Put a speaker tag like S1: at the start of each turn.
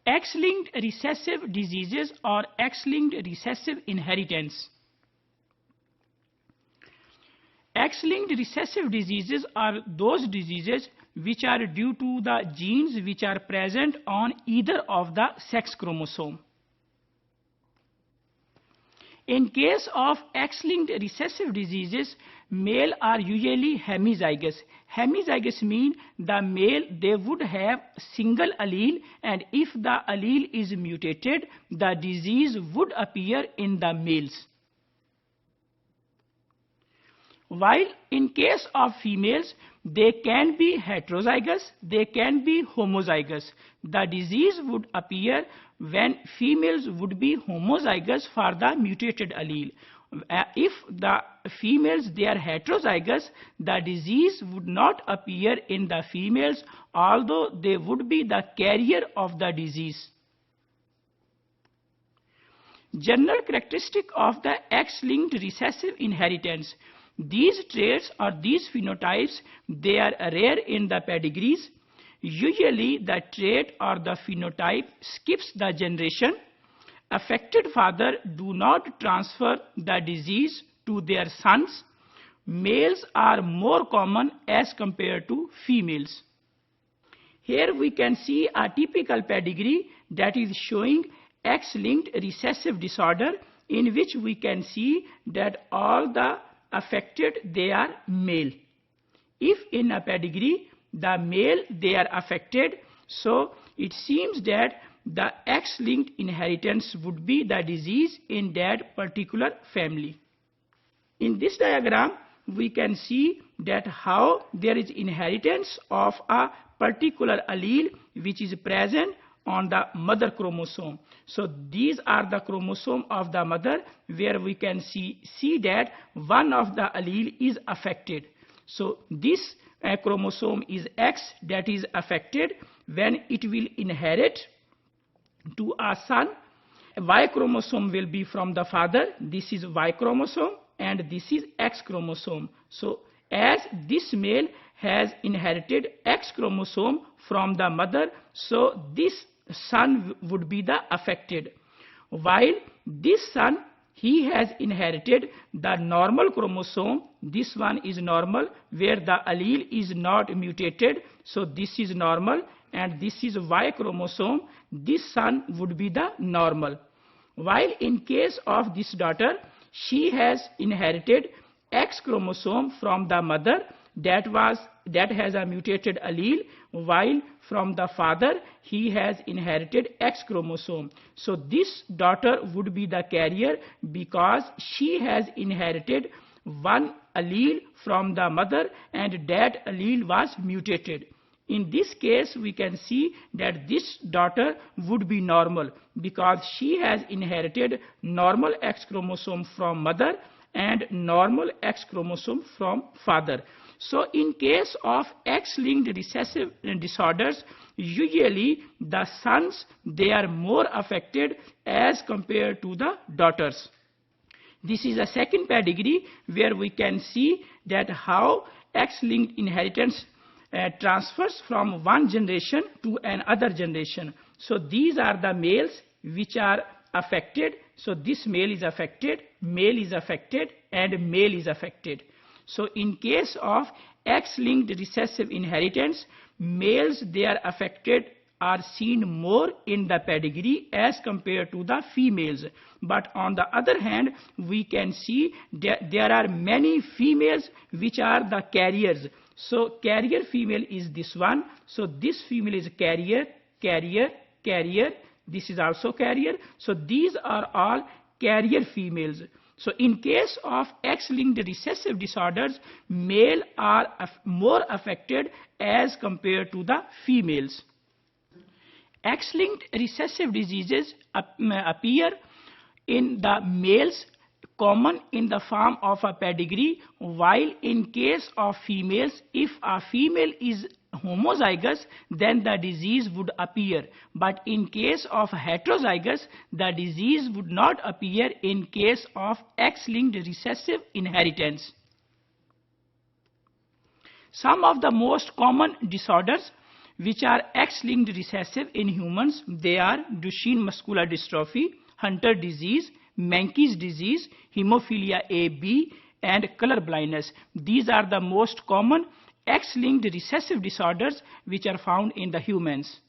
S1: X-linked recessive diseases or X-linked recessive inheritance. X-linked recessive diseases are those diseases which are due to the genes which are present on either of the sex chromosome. In case of X-linked recessive diseases, male are usually hemizygous. Hemizygous mean the male, they would have single allele, and if the allele is mutated, the disease would appear in the males. While in case of females, they can be heterozygous, they can be homozygous. The disease would appear when females would be homozygous for the mutated allele. If the females, they are heterozygous, the disease would not appear in the females, although they would be the carrier of the disease. General characteristic of the X-linked recessive inheritance. These traits or these phenotypes, they are rare in the pedigrees. Usually the trait or the phenotype skips the generation. Affected father do not transfer the disease to their sons. Males are more common as compared to females. Here we can see a typical pedigree that is showing X-linked recessive disorder, in which we can see that all the affected, they are male. If in a pedigree the male, they are affected, so it seems that the X-linked inheritance would be the disease in that particular family. In this diagram we can see that how there is inheritance of a particular allele which is present on the mother chromosome. So these are the chromosome of the mother, where we can see that one of the allele is affected. So this chromosome is X that is affected. When it will inherit to a son, Y chromosome will be from the father. This is Y chromosome and this is X chromosome. So as this male has inherited X chromosome from the mother, so this son would be the affected. While this son, he has inherited the normal chromosome. This one is normal, where the allele is not mutated. So this is normal and this is Y chromosome. This son would be the normal. While in case of this daughter, she has inherited X chromosome from the mother that has a mutated allele, while from the father he has inherited X chromosome. So this daughter would be the carrier because she has inherited one allele from the mother and that allele was mutated. In this case we can see that this daughter would be normal because she has inherited normal X chromosome from mother and normal X chromosome from father. So in case of X-linked recessive disorders, usually the sons, they are more affected as compared to the daughters. This is a second pedigree where we can see that how X-linked inheritance transfers from one generation to another generation. So these are the males which are affected. So this male is affected, and male is affected. So in case of X-linked recessive inheritance, males, they are affected are seen more in the pedigree as compared to the females. But on the other hand, we can see that there are many females which are the carriers. So carrier female is this one. So this female is carrier. This is also carrier. So these are all carrier females. So in case of X-linked recessive disorders, male are more affected as compared to the females. X-linked recessive diseases appear in the males, common in the form of a pedigree, while in case of females, if a female is homozygous, then the disease would appear. But in case of heterozygous, the disease would not appear in case of X-linked recessive inheritance. Some of the most common disorders which are X-linked recessive in humans. They are Duchenne muscular dystrophy, Hunter disease, Menkes disease, hemophilia A-B, and color blindness. These are the most common X-linked recessive disorders which are found in the humans.